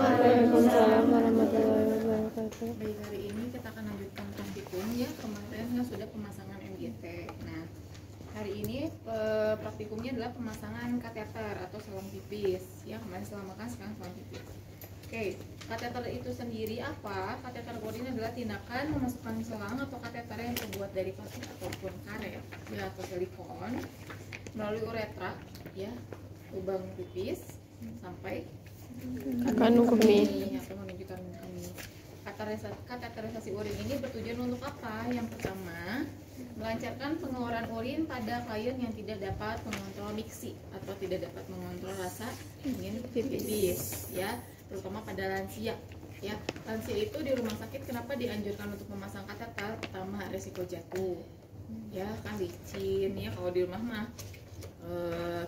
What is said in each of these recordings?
Waalaikumsalam warahmatullahi wabarakatuh. Baik, hari ini kita akan lanjutkan praktikum ya. Kemarin kan sudah pemasangan MGT. Nah, hari ini praktikumnya adalah pemasangan kateter atau selang pipis ya. Kemarin selang makan, sekarang selang pipis. Oke, kateter itu sendiri apa? Kateter urin adalah tindakan memasukkan selang atau kateter yang terbuat dari plastik ataupun karet ya, atau silikon melalui uretra ya, lubang pipis sampai Kandung kemih. atau menunjukkan kemih. Kateterisasi urin ini bertujuan untuk apa? Yang pertama, melancarkan pengeluaran urin pada klien yang tidak dapat mengontrol miksi atau tidak dapat mengontrol rasa ingin pipis ya, terutama pada lansia ya. Lansia itu di rumah sakit kenapa dianjurkan untuk memasang kateter? Pertama, resiko jatuh ya, kan licin ya. Kalau di rumah mah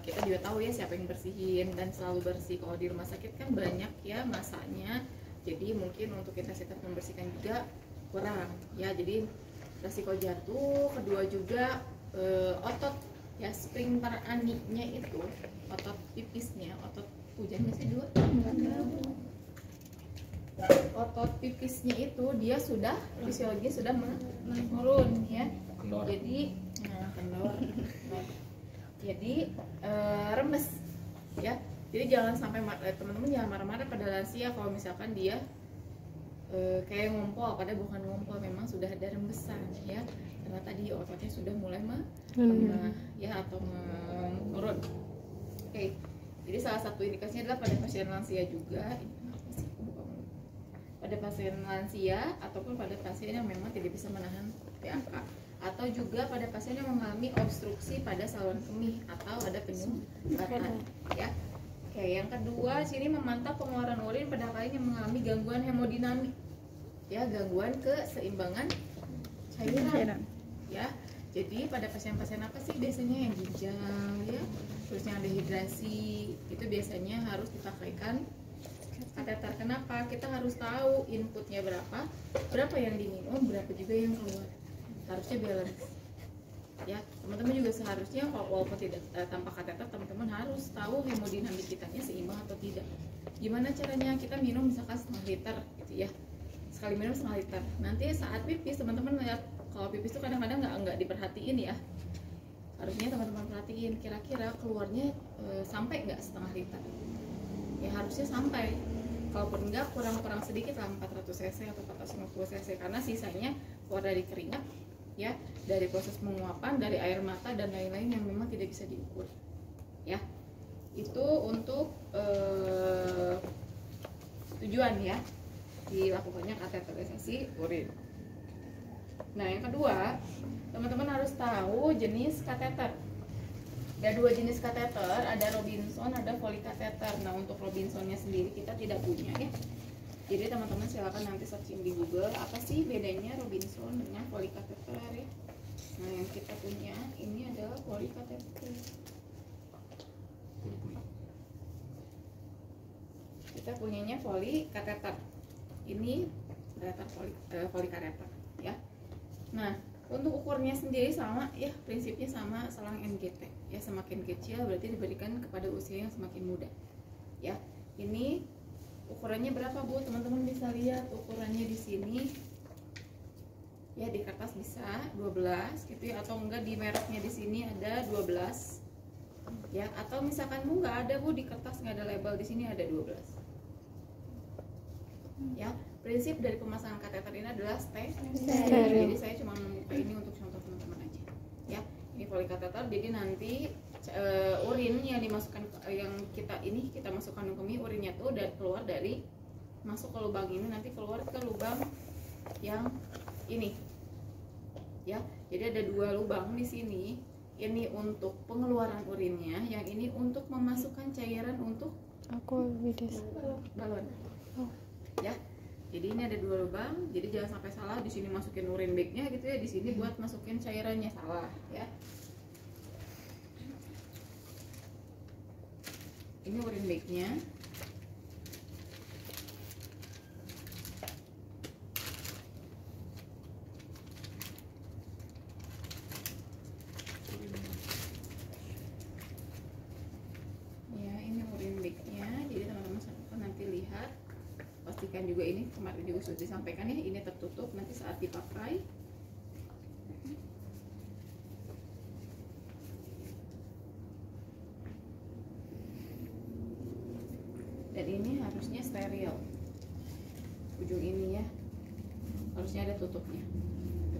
kita juga tahu ya siapa yang bersihin dan selalu bersih. Kalau di rumah sakit kan banyak ya masanya, jadi mungkin untuk intensitas membersihkan juga kurang ya, jadi resiko jatuh. Kedua juga otot ya, sphincter aniknya itu, otot pipisnya, otot hujannya sih dua, otot pipisnya itu dia sudah fisiologinya sudah menurun ya, jadi kendor. Jadi remes ya. Jadi jangan sampai teman-teman jangan marah-marah pada lansia kalau misalkan dia kayak ngompol, padahal bukan ngompol, memang sudah ada rembesan ya, karena tadi ototnya sudah mulai lemah ya atau menurun. Oke, jadi salah satu indikasinya adalah pada pasien lansia juga. Pada pasien lansia ataupun pada pasien yang memang tidak bisa menahan PAK, atau juga pada pasien yang mengalami obstruksi pada saluran kemih atau ada penyumbatan ya. Oke, yang kedua sini memantau pengeluaran urin pada klien yang mengalami gangguan hemodinamik ya, gangguan keseimbangan cairan ya. Jadi pada pasien-pasien apa sih biasanya? Yang ginjal ya, terus yang dehidrasi, itu biasanya harus dipakaikan kateter. Kenapa? Kita harus tahu inputnya berapa yang diminum, berapa juga yang keluar, harusnya balance ya. Teman-teman juga seharusnya walaupun tidak tanpa kateter, teman-teman harus tahu hemodinamik kitanya seimbang atau tidak. Gimana caranya? Kita minum misalkan setengah liter gitu ya, sekali minum setengah liter. Nanti saat pipis teman-teman lihat, kalau pipis itu kadang-kadang nggak diperhatiin ya, harusnya teman-teman perhatiin kira-kira keluarnya sampai nggak setengah liter ya, harusnya sampai. Kalaupun enggak, kurang sedikit lah, 400 cc atau 450 cc, karena sisanya keluar dari keringat ya, dari proses penguapan, dari air mata dan lain-lain yang memang tidak bisa diukur ya. Itu untuk tujuan ya dilakukannya kateterisasi urin. Nah, yang kedua, teman-teman harus tahu jenis kateter. Ada dua jenis kateter, ada Robinson, ada Foley kateter. Nah, untuk Robinsonnya sendiri kita tidak punya ya. Jadi teman-teman silakan nanti searching di Google apa sih bedanya Robinson dengan Foley kateter ya. Nah, yang kita punya ini adalah Foley kateter. Kita punyanya Foley kateter. Ini kateter Foley kateter ya. Nah, untuk ukurnya sendiri sama ya, prinsipnya sama selang MGT ya, semakin kecil berarti diberikan kepada usia yang semakin muda ya. Ini ukurannya berapa Bu? Teman-teman bisa lihat ukurannya di sini ya, di kertas bisa 12 gitu ya, atau enggak di mereknya di sini ada 12 ya, atau misalkan Bu nggak ada Bu, di kertas nggak ada label, di sini ada 12 ya. Prinsip dari pemasangan kateter ini adalah steril. Jadi saya cuma membuka ini untuk contoh teman-teman aja ya. Ini Foley kateter, jadi nanti urin yang dimasukkan, yang kita masukkan ke kemih, urinnya tuh keluar dari, masuk ke lubang ini, nanti keluar ke lubang yang ini ya. Jadi ada dua lubang di sini, ini untuk pengeluaran urinnya, yang ini untuk memasukkan cairan untuk balon ya. Jadi ini ada dua lubang, jadi jangan sampai salah di sini masukin urin bagnya gitu ya, di sini buat masukin cairannya, salah ya. Ini urin bagnya. Ya, ini urin bagnya. Jadi teman-teman nanti lihat pastikan juga ini kemarin juga sudah disampaikan ya, ini tertutup nanti saat dipakai. Dan ini harusnya steril ujung ini ya, harusnya ada tutupnya,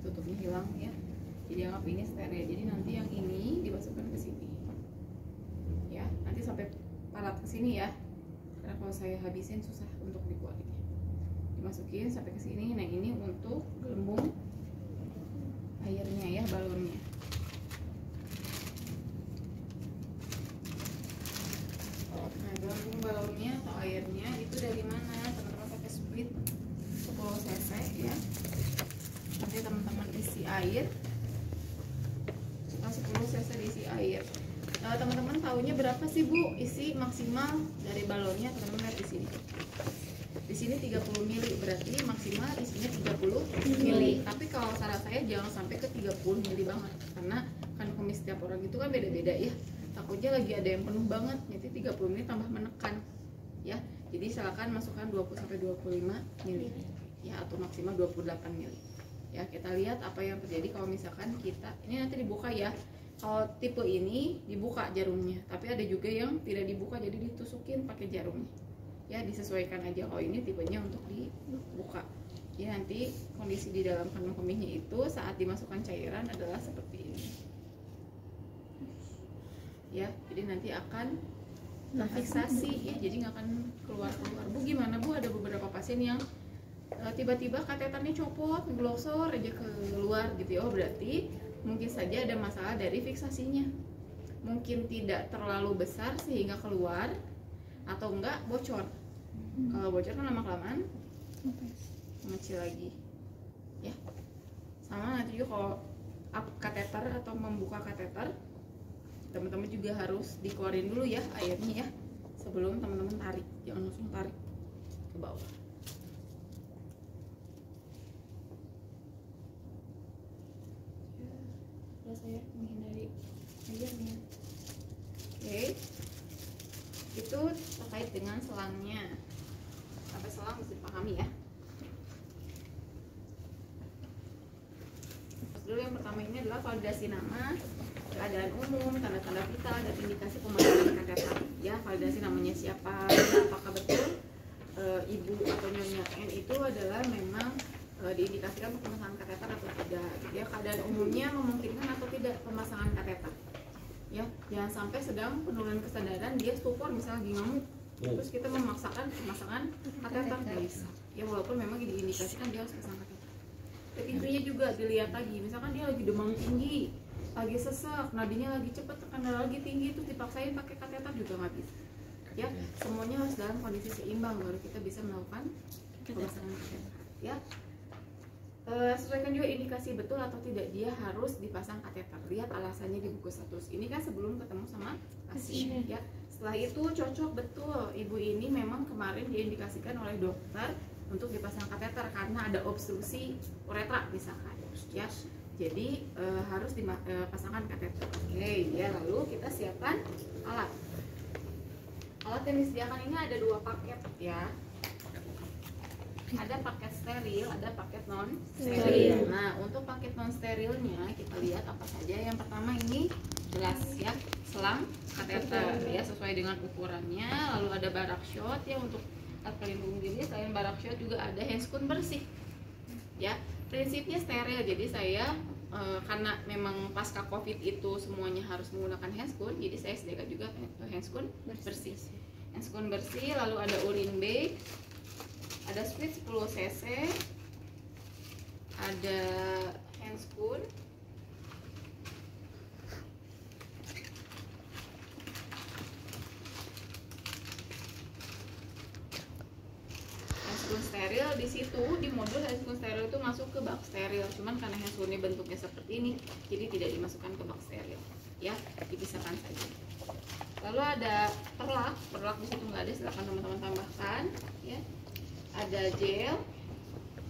tutupnya hilang ya, jadi anggap ini steril. Jadi nanti yang ini dimasukkan ke sini ya, nanti sampai palat ke sini ya, karena kalau saya habisin susah untuk dikeluarinnya. Dimasukin sampai ke sini. Nah ini untuk gelembung airnya ya, balonnya. Nah gelembung balonnya atau airnya itu dari mana? Teman-teman pakai split 10 cc ya. Nanti teman-teman isi air, 10 cc diisi air. Teman-teman tahunya berapa sih Bu isi maksimal dari balonnya? Teman-teman lihat di sini. Di sini 30 mili, berarti maksimal isinya 30 mili. Tapi kalau saran saya jangan sampai ke 30 mili banget, karena kan kumis setiap orang itu kan beda-beda ya. Takutnya lagi ada yang penuh banget, jadi 30 mili tambah menekan ya. Jadi silakan masukkan 20 sampai 25 mili ya, atau maksimal 28 mili. Ya, kita lihat apa yang terjadi kalau misalkan kita ini nanti dibuka ya. Kalau tipe ini dibuka jarumnya, tapi ada juga yang tidak dibuka, jadi ditusukin pakai jarumnya. Ya, disesuaikan aja. Kalau ini tipenya untuk dibuka. Jadi nanti kondisi di dalam kandung kemihnya itu saat dimasukkan cairan adalah seperti ini. Ya, jadi nanti akan terfiksasi ya, jadi nggak akan keluar-keluar. Bu gimana Bu? Ada beberapa pasien yang tiba-tiba kateternya copot, ngeglosor aja keluar gitu ya. Oh berarti mungkin saja ada masalah dari fiksasinya, mungkin tidak terlalu besar sehingga keluar, atau enggak bocor. Kalau bocor kan lama-kelamaan mengecil lagi ya. Sama nanti juga kalau up kateter atau membuka kateter, teman-teman juga harus dikeluarin dulu ya airnya ya, sebelum teman-teman tarik. Jangan langsung tarik ke bawah. Saya menghindari airnya. Oke, itu terkait dengan selangnya. Sampai selang bisa dipahami ya. Terus dulu yang pertama ini adalah validasi nama, keadaan umum, tanda-tanda vital, dan indikasi pemasangan kateter. Ya, validasi namanya siapa, apakah betul ibu atau nyonya N itu adalah memang diindikasikan untuk pemasangan kateter atau tidak. Ya, keadaan umumnya memungkinkan atau tidak pemasangan kateter. Ya, jangan sampai sedang penurunan kesadaran dia stupor misalnya lagi ngamuk, terus kita memaksakan pemasangan kateter, nggak bisa. Ya, walaupun memang diindikasikan dia harus pasang kateter. Dan intinya juga dilihat lagi, misalkan dia lagi demam tinggi, lagi sesak, nadinya lagi cepat, tekanan darah lagi tinggi, terus dipaksain pakai kateter juga nggak bisa. Ya, semuanya harus dalam kondisi seimbang baru kita bisa melakukan pemasangan kateter. Ya. Sesuaikan juga indikasi betul atau tidak dia harus dipasang kateter. Lihat alasannya di buku status. Ini kan sebelum ketemu sama pasien ya. Setelah itu cocok betul ibu ini memang kemarin diindikasikan oleh dokter untuk dipasang kateter karena ada obstruksi uretra misalkan ya. Jadi harus dipasangkan kateter. Oke ya, lalu kita siapkan alat. Alat yang disediakan ini ada 2 paket ya. Ada paket steril, ada paket non steril. Nah, untuk paket non sterilnya kita lihat apa saja. Yang pertama ini jelas ya, selang kateter ya sesuai dengan ukurannya. Lalu ada barak shot ya untuk alat pelindung diri. Selain barak shot juga ada handscoon bersih. Ya, prinsipnya steril. Jadi saya karena memang pasca COVID itu semuanya harus menggunakan handscoon, jadi saya sediakan juga handscoon bersih. Handscoon bersih, lalu ada urine bag. Ada split 10 cc, ada handscoon, handscoon steril. Di situ di modul handscoon steril itu masuk ke bak steril, cuman karena handscoonnya bentuknya seperti ini, jadi tidak dimasukkan ke bak steril, ya dipisahkan saja. Lalu ada perlak di situ nggak ada, silahkan teman-teman tambahkan, ya. Ada gel,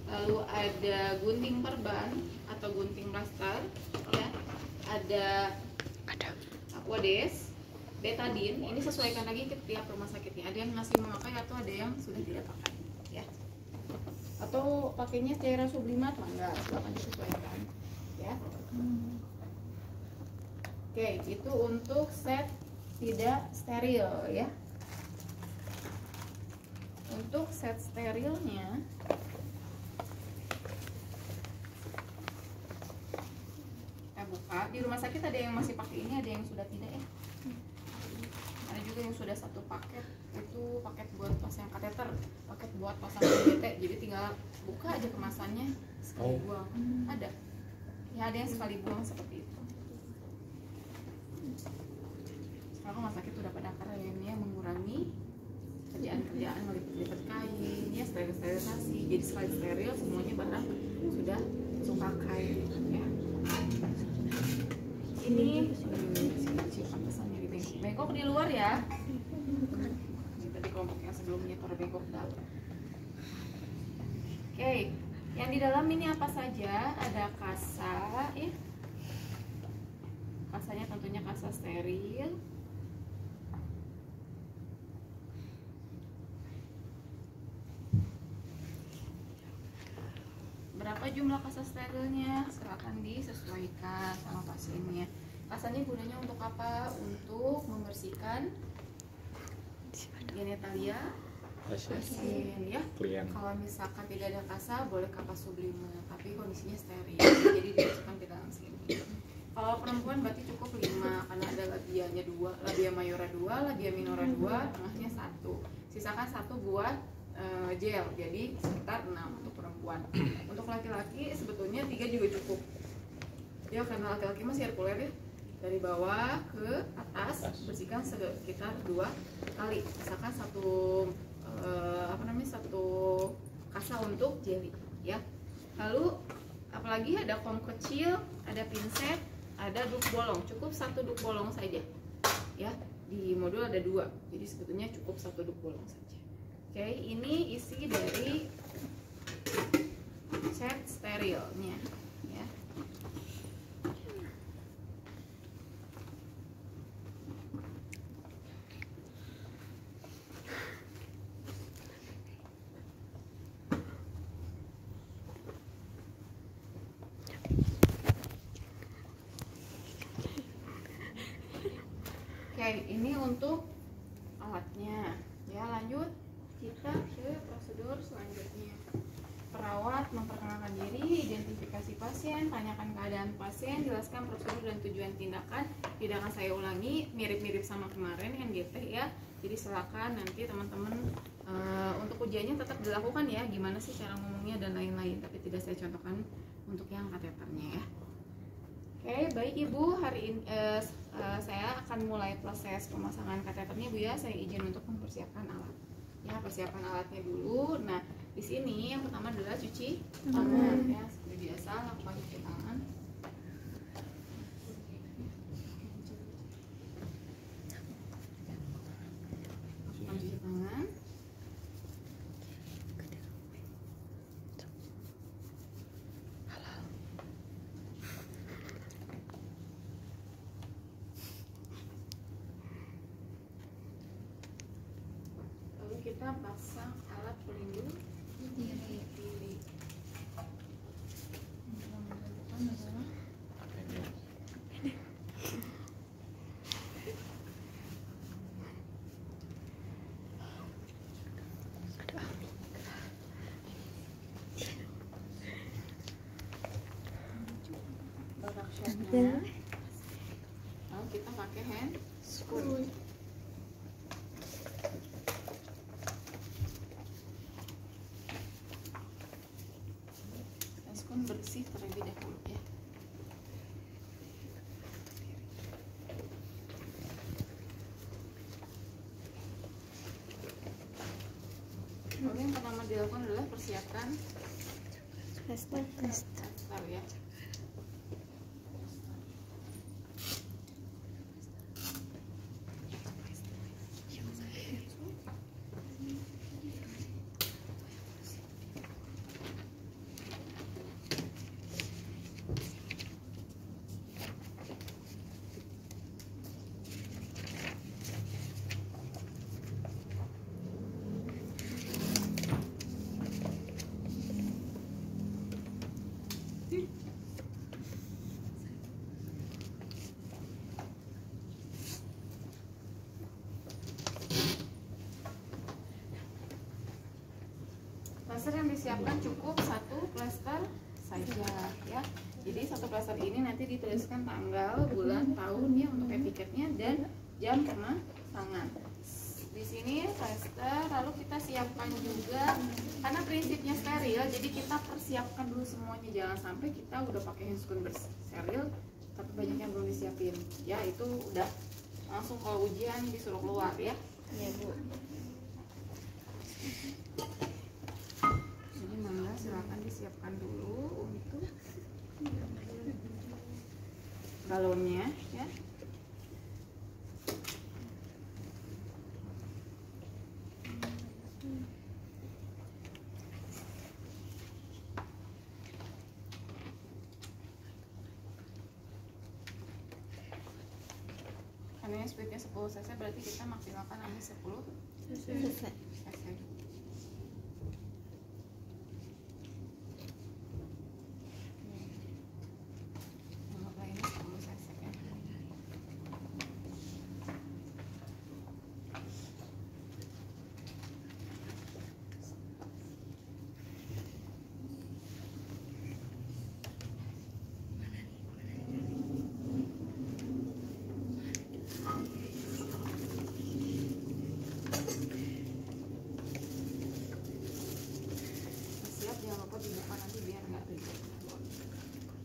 lalu ada gunting perban atau gunting plaster ya, ada aquades, betadine. Ini sesuaikan lagi ke tiap rumah sakitnya, ada yang masih memakai atau ada yang sudah tidak pakai ya. atau pakainya cairan sublimat enggak, silakan disesuaikan ya. Oke, itu untuk set tidak steril ya. Untuk set sterilnya kita buka. Di rumah sakit ada yang masih pakai ini, ada yang sudah tidak ya. Ada juga yang sudah satu paket, itu paket buat pasang kateter, paket buat pasang PDT. Jadi tinggal buka aja kemasannya, sekali buang. Ada ya, ada yang sekali buang seperti itu. Sekarang rumah sakit udah pada keren ya, mengurangi kerjaan-kerjaan melipet-lipet kain ya, sterilisasi. Jadi sekali steril semuanya barang sudah langsung pakai ya. Ini siapa pesannya di bengkok? Bengkok di luar ya. Ini tadi kelompok yang sebelumnya para bengkok dalam. Oke, yang di dalam ini apa saja? Ada kasa ya. Kasanya tentunya kasa steril. Berapa jumlah kasa sterilnya? Silakan disesuaikan sama pasiennya. Kasanya gunanya untuk apa? Untuk membersihkan genitalia pasien ya. Kalau misalkan tidak ada kasa, boleh kapas sublimat, tapi kondisinya steril, jadi dimasukkan ke dalam sini. Kalau perempuan berarti cukup 5 karena ada labianya 2, labia mayora 2, labia minora 2, tengahnya 1. Sisakan 1 buat gel, jadi sekitar 6 untuk perempuan. Untuk laki-laki sebetulnya 3 juga cukup ya, karena laki-laki masih sirkuler ya, dari bawah ke atas bersihkan sekitar 2 kali. Misalkan satu kasa untuk jelly ya. Lalu apalagi ada kom kecil, ada pinset, ada duk bolong, cukup 1 duk bolong saja ya. Di modul ada 2, jadi sebetulnya cukup 1 duk bolong saja. Oke, ini isi dari set sterilnya ya. Oke, ini untuk alatnya ya. Lanjut kita ke prosedur selanjutnya. Perawat memperkenalkan diri, identifikasi pasien, tanyakan keadaan pasien, jelaskan prosedur dan tujuan tindakan. Tidak akan saya ulangi, mirip-mirip sama kemarin yang GT ya. Jadi silakan nanti teman-teman untuk ujiannya tetap dilakukan ya, gimana sih cara ngomongnya dan lain-lain, tapi tidak saya contohkan untuk yang kateternya ya. Oke, baik Ibu, hari ini saya akan mulai proses pemasangan kateternya Bu ya. Saya izin untuk mempersiapkan alat. Ya, persiapan alatnya dulu. Nah, di sini yang pertama adalah cuci tangan ya. Seperti biasa lakukan cuci tangan. Lakukan cuci tangan. Kita pasang alat pelindung diri. Lalu kita pakai hand spoon. Bersih terlebih dahulu ya. Lalu yang pertama dilakukan adalah persiapan plaster ya. Plester yang disiapkan cukup 1 plester saja ya. Jadi 1 plester ini nanti dituliskan tanggal, bulan, tahun ya untuk etiketnya dan jam pemasangan. Di sini plester, lalu kita siapkan juga karena prinsipnya steril, jadi kita persiapkan dulu semuanya, jangan sampai kita udah pakai handscoon steril tapi banyak yang belum disiapin ya, itu udah langsung kalau ujian disuruh keluar ya. Iya Bu. Jadi mangga silakan disiapkan dulu untuk galonnya ya. Karena speednya 10 cc berarti kita maksimalkan sampai 10 cc.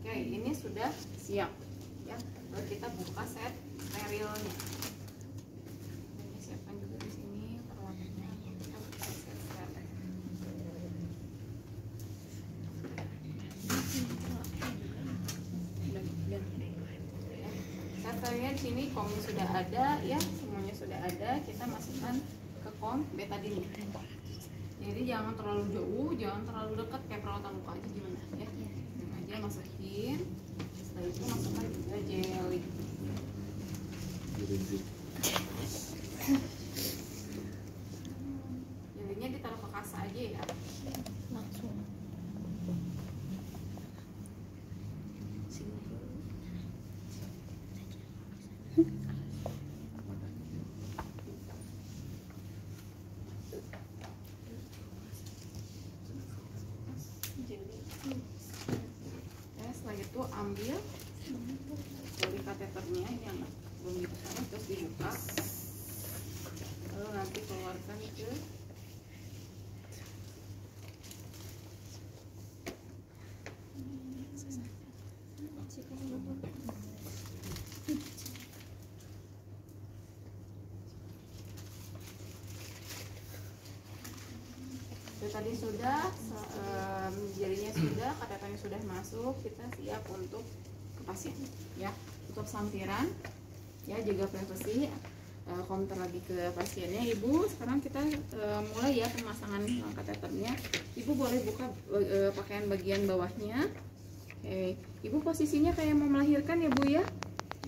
Oke, ini sudah siap ya. Lalu kita buka set sterilnya. Ini siapkan juga di sini perlatannya. Kita buka set steril. Set sterilnya di sini kombi sudah ada ya, semuanya sudah ada. Kita masukkan ke kom betadine. Jadi jangan terlalu jauh, jangan terlalu dekat kayak perawatan muka aja gimana ya. Aja masukin, setelah itu masukkan juga jelly. Jelinya ditaruh ke kasa aja ya, langsung. Itu ambil dari kateternya ini yang belum dipasang, terus dibuka, lalu nanti keluarkan ke itu tadi sudah jarinya sudah, kateternya sudah masuk, kita siap untuk ke pasien ya. Untuk sampiran ya, jaga privasi, counter lagi ke pasiennya. Ibu sekarang kita mulai ya pemasangan kateternya. Ibu boleh buka pakaian bagian bawahnya. Oke, Ibu posisinya kayak mau melahirkan ya Bu ya.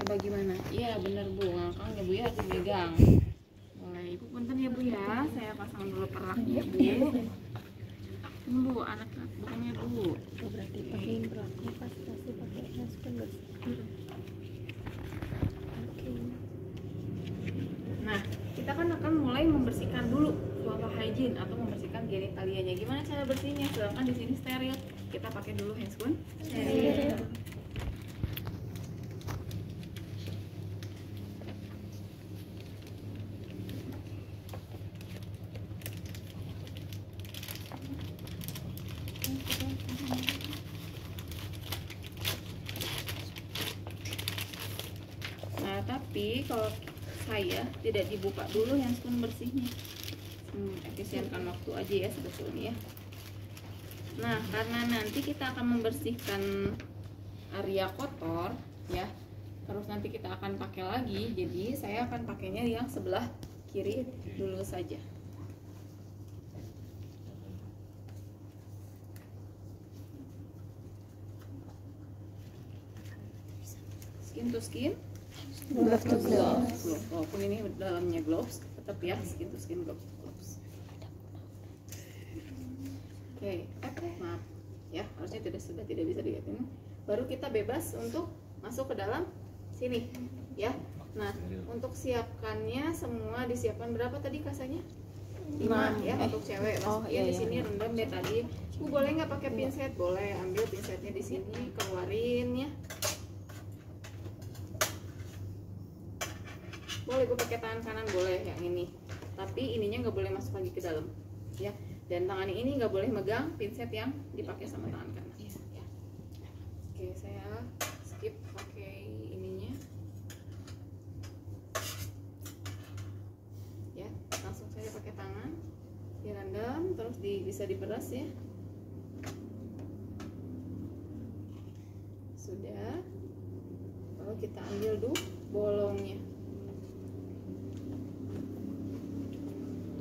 Coba gimana? Iya bener Bu, ngangkang ya Bu ya, hati pegang. Boleh Ibu punten ya Bu ya, saya pasang dulu perlaknya Bu. Bu, anak bukannya Bu. Berarti pakai berapa pasti pakai handscoon bersih. Oke. Nah, kita kan akan mulai membersihkan dulu suara hygiene atau membersihkan genitalianya. Gimana cara bersihnya? Sedangkan di sini steril, kita pakai dulu handscoon steril. Tapi kalau saya tidak dibuka dulu handscoon bersihnya, efisienkan waktu aja ya sebetulnya ya. Nah, karena nanti kita akan membersihkan area kotor ya, terus nanti kita akan pakai lagi, jadi saya akan pakainya yang sebelah kiri dulu saja. Skin to skin, glove to glove. Walaupun ini dalamnya gloves, tetap ya skin to skin gloves. Oke, maaf ya, harusnya sudah tidak bisa dilihat ini. Baru kita bebas untuk masuk ke dalam sini ya. Nah, untuk siapkannya semua disiapkan berapa tadi kasanya? 5 ya untuk cewek. Oh, Masukin iya, di iya. sini rendam deh tadi. Bu boleh nggak pakai pinset? Boleh, ambil pinsetnya di sini, keluarin ya. Boleh gue pakai tangan kanan, boleh yang ini. Tapi ininya nggak boleh masuk lagi ke dalam, ya. Dan tangan ini nggak boleh megang pinset yang dipakai sama tangan kanan. Ya. Oke, saya skip pakai ininya. Ya, langsung saja pakai tangan, direndam, terus bisa diperas ya. Sudah. Lalu kita ambil bolongnya.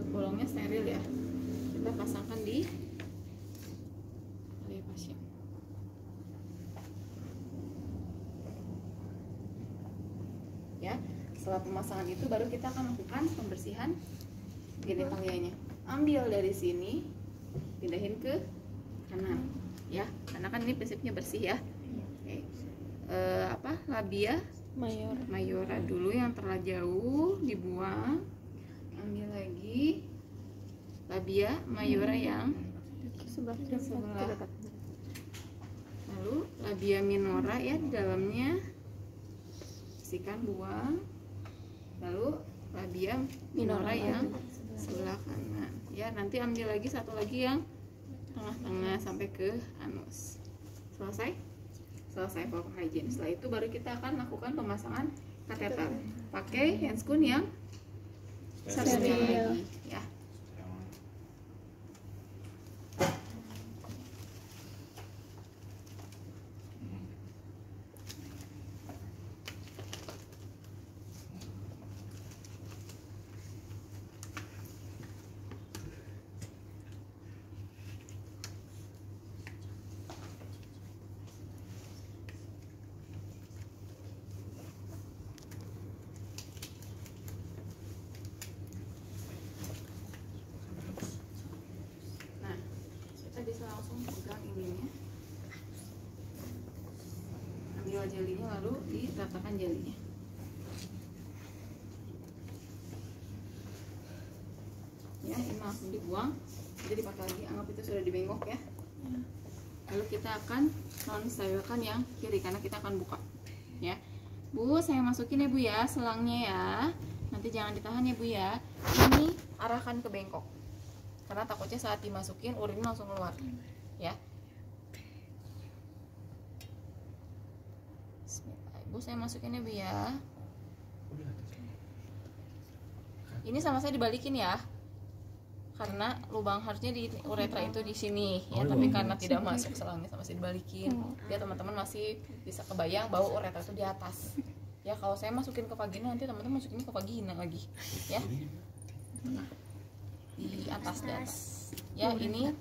Bolongnya steril ya, kita pasangkan di area pasien. Ya, setelah pemasangan itu baru kita akan lakukan pembersihan genitalianya. Ambil dari sini, pindahin ke kanan ya, karena kan ini prinsipnya bersih ya. Oke. Labia mayora dulu yang terlalu jauh dibuang. Ambil lagi labia mayora yang sebelah. Lalu labia minora ya di dalamnya, bersihkan, buang. Lalu labia minora yang sebelah kanan ya. Nanti ambil lagi satu lagi yang tengah-tengah sampai ke anus. Selesai vocal hygiene. Setelah itu baru kita akan lakukan pemasangan kateter pakai handscoon yang satunya lagi ya. Bisa langsung pegang ininya, ambil jelinya lalu diratakan jelinya. Ya, ini langsung dibuang, jadi dipakai lagi, anggap itu sudah dibengkok ya. Lalu kita akan non-sterilkan yang kiri karena kita akan buka ya. Bu, saya masukin ya Bu ya selangnya ya, nanti jangan ditahan ya Bu ya. Ini arahkan ke bengkok karena takutnya saat dimasukin urin langsung keluar ya. Bismillah. Ibu saya masukin ya Bu ya. Ini sama saya dibalikin ya, karena lubang harusnya di uretra itu di sini ya, tapi karena tidak masuk selangnya sama saya dibalikin ya. Teman-teman masih bisa kebayang bahwa uretra itu di atas ya. Kalau saya masukin ke vagina, nanti teman-teman masukin ke vagina lagi ya, di atas ya. Ini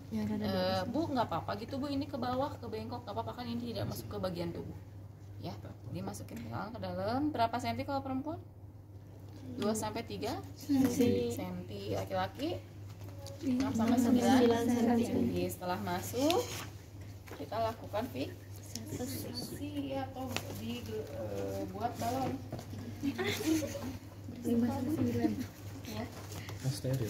Bu nggak apa-apa gitu Bu, ini ke bawah ke bengkok nggak apa-apa kan, ini tidak masuk ke bagian tubuh ya. Dimasukin ke dalam. Berapa senti kalau perempuan? 2 sampai 3 senti. Laki-laki 6 sampai 9 senti. Setelah masuk kita lakukan fiksasi atau buat balon 5 sampai 9 ya. Steril.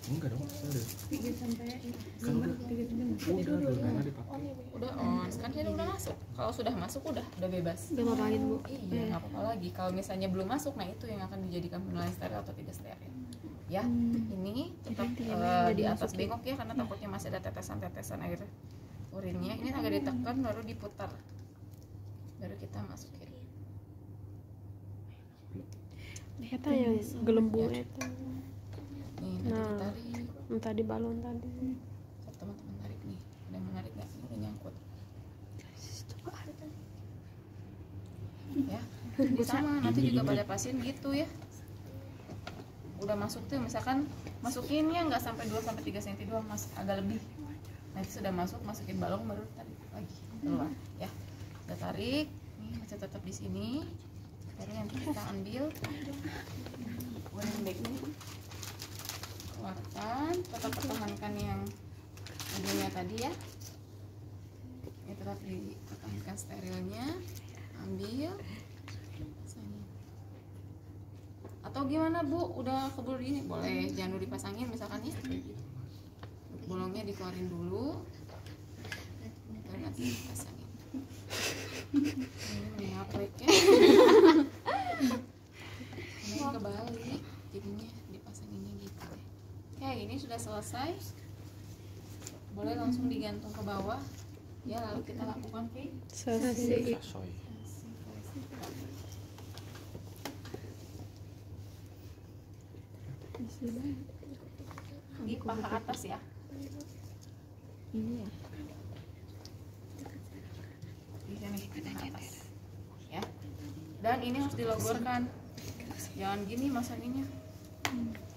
Enggak dong, steril. 3 sampai 5 Kalau 3 sampai 6 udah dipakai. Udah on, sekarang dia udah masuk. Kalau sudah masuk udah bebas. Gak apa-apain Bu. Iya, nggak apa-apa lagi. Kalau misalnya belum masuk, nah itu yang akan dijadikan penilaian steril atau tidak steril. Ya, ini tetap di atas bengkok ya, karena takutnya masih ada tetesan-tetesan air urinnya. Ini agak ditekan baru diputar, baru kita masukin. Eta yang gelembung itu. Nih, nanti ditarik. Tadi balon tadi. Teman-teman tarik nih. Ada yang menarik nggak? Ini udah nyangkut. Ya, ini sama. Nanti juga pada pasien gitu ya. Udah masuk tuh, misalkan masukinnya nggak sampai 2 sampai 3 cm doang, mas, agak lebih. Nanti sudah masuk, masukin balon baru tarik lagi keluar ya. Udah tarik, nih masih tetap di sini. Baru nanti kita ambil wearing bag ini, keluarkan, tetap pertahankan yang ujungnya tadi ya. Ini tetap dipertahankan sterilnya. Ambil Atau gimana Bu, udah keburu gini boleh, jangan dulu dipasangin misalkan ya, bolongnya dikeluarin dulu baru nanti dipasangin. Ini ngapleknya ini kebalik jadinya dipasanginnya gitu. Oke, ini sudah selesai, boleh langsung digantung ke bawah ya, lalu kita lakukan Selesai. Soy. di paha atas ya. Ini ya. Di sini paha atas ya. Dan ini harus dilogorkan, jangan gini masanginnya,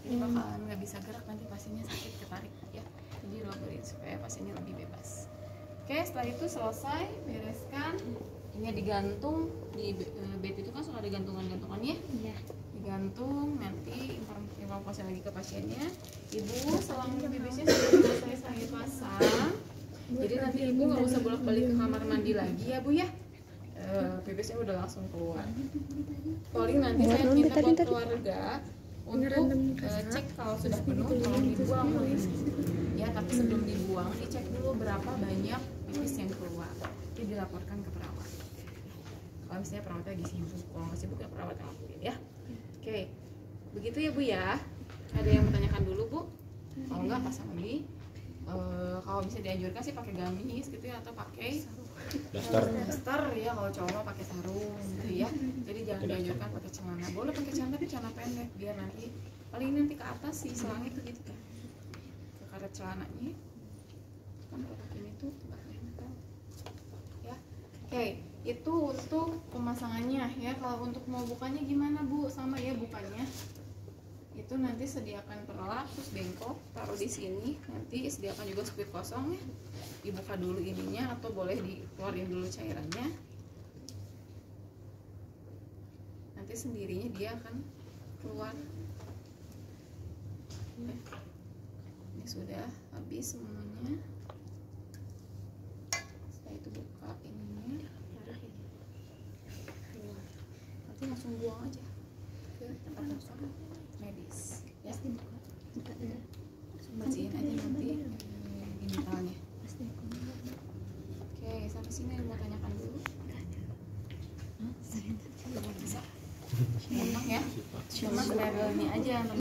ini bakalan nggak bisa gerak, nanti pasiennya sakit ketarik ya. Jadi logorin supaya pasiennya lebih bebas. Oke, setelah itu selesai, bereskan. Ini digantung di bed itu kan suka ada gantungan-gantungannya. Iya. Digantung, nanti informasi lagi ke pasiennya. Ibu selang bebesnya sudah selesai saya pasang. Jadi nanti ibu nggak usah bolak-balik ke kamar mandi lagi ya Bu ya. Bebesnya udah langsung keluar. Paling nanti saya minta buat keluarga untuk cek kalau sudah penuh, kalau dibuang boleh. Ya, tapi sebelum dibuang dicek dulu berapa banyak pipis yang keluar. Itu dilaporkan ke perawat. Kalau misalnya perawatnya lagi sibuk, kalau nggak sibuk ya perawat yang lakuin ya. Oke, begitu ya Bu ya. Ada yang bertanyakan dulu Bu? Kalau enggak pasang lagi. Kalau bisa dianjurkan sih pakai gamis gitu ya, atau pakai daster ya, kalau cowok mah pakai sarung gitu ya. Jadi jangan dianjurkan pakai celana. Boleh pakai celana tapi celana pendek, biar nanti paling nanti ke atas sih selangnya tuh gitu kan, ke karet celananya kan. Kalau pakai ini tuh nggak nempel ya. Oke, itu untuk pemasangannya ya. Kalau untuk mau bukanya gimana Bu? Sama ya bukanya. Itu nanti sediakan perlak, terus bengkok, taruh di sini. Nanti sediakan juga spit kosong ya. Dibuka dulu ininya, atau boleh dikeluarin dulu cairannya. Nanti sendirinya dia akan keluar. Ya. Ini sudah habis semuanya. Setelah itu buka ininya, nanti langsung buang aja ke tempat kosong medis ya. Bersihin aja nanti intalnya. Oke, sampai sini mau tanyakan dulu. Bisa gampang ya, cuma sterilnya aja yang